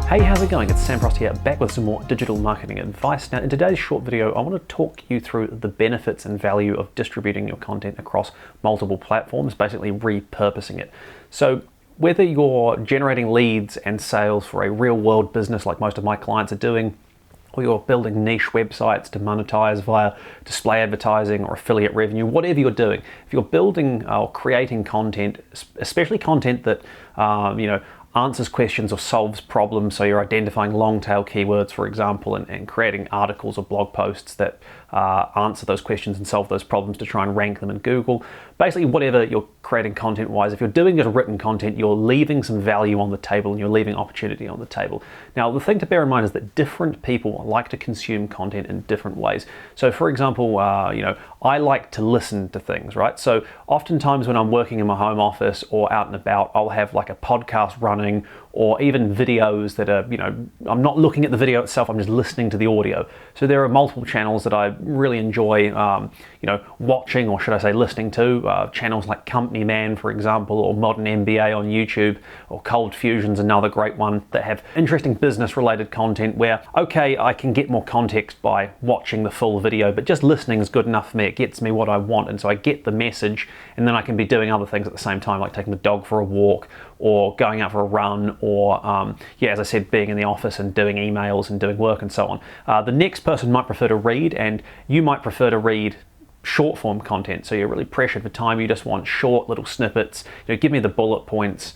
Hey, how's it going? It's Sam Frost here, back with some more digital marketing advice. Now, in today's short video, I want to talk you through the benefits and value of distributing your content across multiple platforms, basically repurposing it. So whether you're generating leads and sales for a real-world business like most of my clients are doing, or you're building niche websites to monetize via display advertising or affiliate revenue, whatever you're doing, if you're building or creating content, especially content that answers questions or solves problems, so you're identifying long tail keywords, for example, and creating articles or blog posts that answer those questions and solve those problems to try and rank them in Google. Basically, whatever you're creating content-wise, if you're doing it written content, you're leaving some value on the table and you're leaving opportunity on the table. Now, the thing to bear in mind is that different people like to consume content in different ways. So, for example, I like to listen to things, right? So, oftentimes when I'm working in my home office or out and about, I'll have like a podcast running, or even videos that are, I'm not looking at the video itself, I'm just listening to the audio. So there are multiple channels that I really enjoy, watching, or should I say listening to, channels like Company Man, for example, or Modern MBA on YouTube, or Cold Fusion's another great one, that have interesting business-related content where, okay, I can get more context by watching the full video, but just listening is good enough for me. It gets me what I want, and so I get the message, and then I can be doing other things at the same time, like taking the dog for a walk, or going out for a run, or as I said, being in the office and doing emails and doing work and so on. The next person might prefer to read, and you might prefer to read short form content, so you're really pressured for time. You just want short little snippets. Give me the bullet points.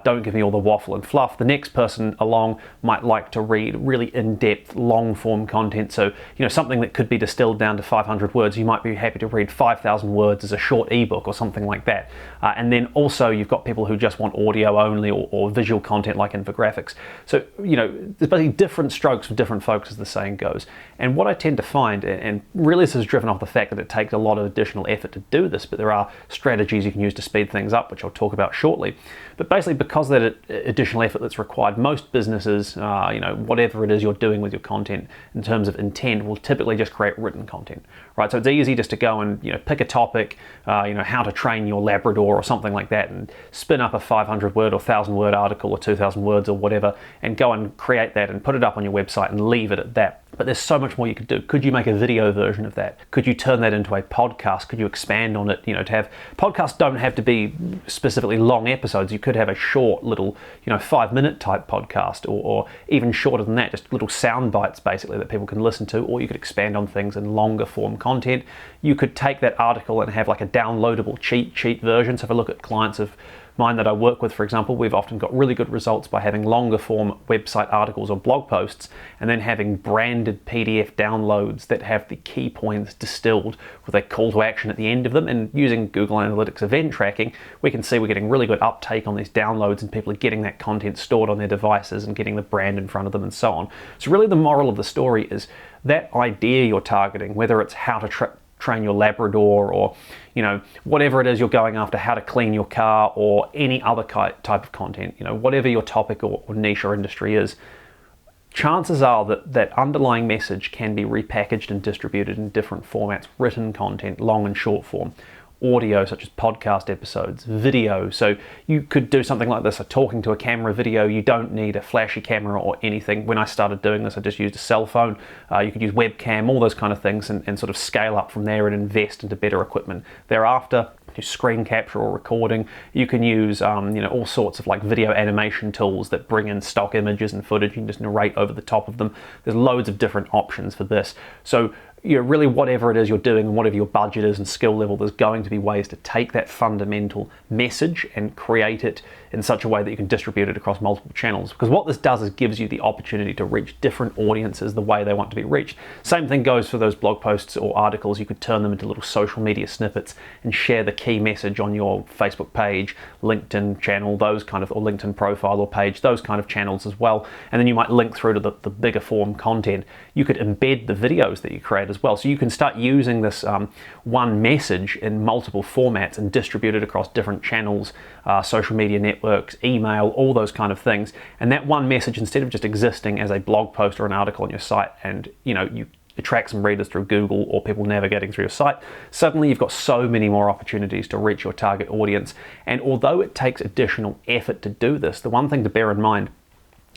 Don't give me all the waffle and fluff. The next person along might like to read really in-depth, long-form content. So, something that could be distilled down to 500 words, you might be happy to read 5,000 words as a short ebook or something like that. And then also you've got people who just want audio only, or visual content like infographics. So, there's basically different strokes for different folks, as the saying goes. And what I tend to find, and really this is driven off the fact that it takes a lot of additional effort to do this, but there are strategies you can use to speed things up, which I'll talk about shortly. But basically, because of that additional effort that's required, most businesses, whatever it is you're doing with your content in terms of intent, will typically just create written content, right? So it's easy just to go and pick a topic, how to train your Labrador or something like that, and spin up a 500 word or 1,000 word article or 2,000 words or whatever, and go and create that and put it up on your website and leave it at that. But there's so much more you could do. Could you make a video version of that? Could you turn that into a podcast? Could you expand on it? To have podcasts don't have to be specifically long episodes. You could have a short little, 5-minute type podcast, or even shorter than that, just little sound bites basically that people can listen to, or you could expand on things in longer form content. You could take that article and have like a downloadable cheat sheet version. So if I look at clients of mine that I work with, for example, we've often got really good results by having longer form website articles or blog posts, and then having branded PDF downloads that have the key points distilled with a call to action at the end of them. And using Google Analytics event tracking, we can see we're getting really good uptake on these downloads, and people are getting that content stored on their devices and getting the brand in front of them and so on. So really the moral of the story is that idea you're targeting, whether it's how to train your Labrador, or whatever it is you're going after, how to clean your car, or any other type of content, whatever your topic or niche or industry is, chances are that underlying message can be repackaged and distributed in different formats: written content, long and short form, audio such as podcast episodes, video. So you could do something like this, a talking to a camera video. You don't need a flashy camera or anything. When I started doing this, I just used a cell phone. You could use webcam, all those kind of things, and sort of scale up from there and invest into better equipment. Thereafter, you screen capture or recording. You can use all sorts of like video animation tools that bring in stock images and footage. You can just narrate over the top of them. There's loads of different options for this. So really whatever it is you're doing, and whatever your budget is and skill level, there's going to be ways to take that fundamental message and create it in such a way that you can distribute it across multiple channels. Because what this does is gives you the opportunity to reach different audiences the way they want to be reached. Same thing goes for those blog posts or articles. You could turn them into little social media snippets and share the key message on your Facebook page, LinkedIn channel, those kind of, or LinkedIn profile or page, those kind of channels as well. And then you might link through to the bigger form content. You could embed the videos that you create as well. So you can start using this one message in multiple formats and distribute it across different channels, social media networks, email, all those kind of things. And that one message, instead of just existing as a blog post or an article on your site, and you attract some readers through Google or people navigating through your site, suddenly you've got so many more opportunities to reach your target audience. And although it takes additional effort to do this, the one thing to bear in mind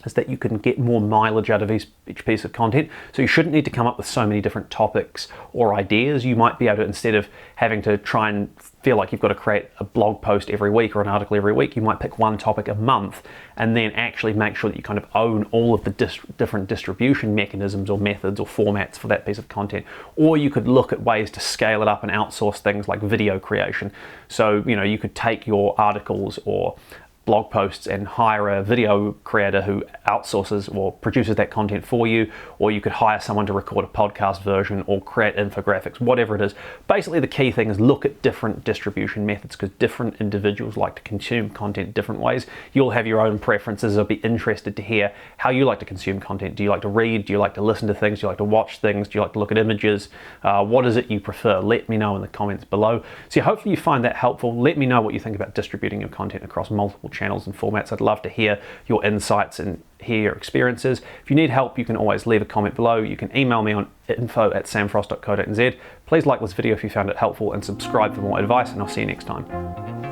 is that you can get more mileage out of each piece of content. So you shouldn't need to come up with so many different topics or ideas. You might be able to, instead of having to try and feel like you've got to create a blog post every week or an article every week, you might pick one topic a month and then actually make sure that you kind of own all of the different distribution mechanisms or methods or formats for that piece of content. Or you could look at ways to scale it up and outsource things like video creation. So, you know, you could take your articles or blog posts and hire a video creator who outsources or produces that content for you, or you could hire someone to record a podcast version or create infographics, whatever it is. Basically, the key thing is look at different distribution methods, because different individuals like to consume content different ways. You'll have your own preferences. I'll be interested to hear how you like to consume content. Do you like to read? Do you like to listen to things? Do you like to watch things? Do you like to look at images? What is it you prefer? Let me know in the comments below. So hopefully you find that helpful. Let me know what you think about distributing your content across multiple channels and formats. I'd love to hear your insights and hear your experiences. If you need help, you can always leave a comment below. You can email me on info@samfrost.co.nz. Please like this video if you found it helpful and subscribe for more advice, and I'll see you next time.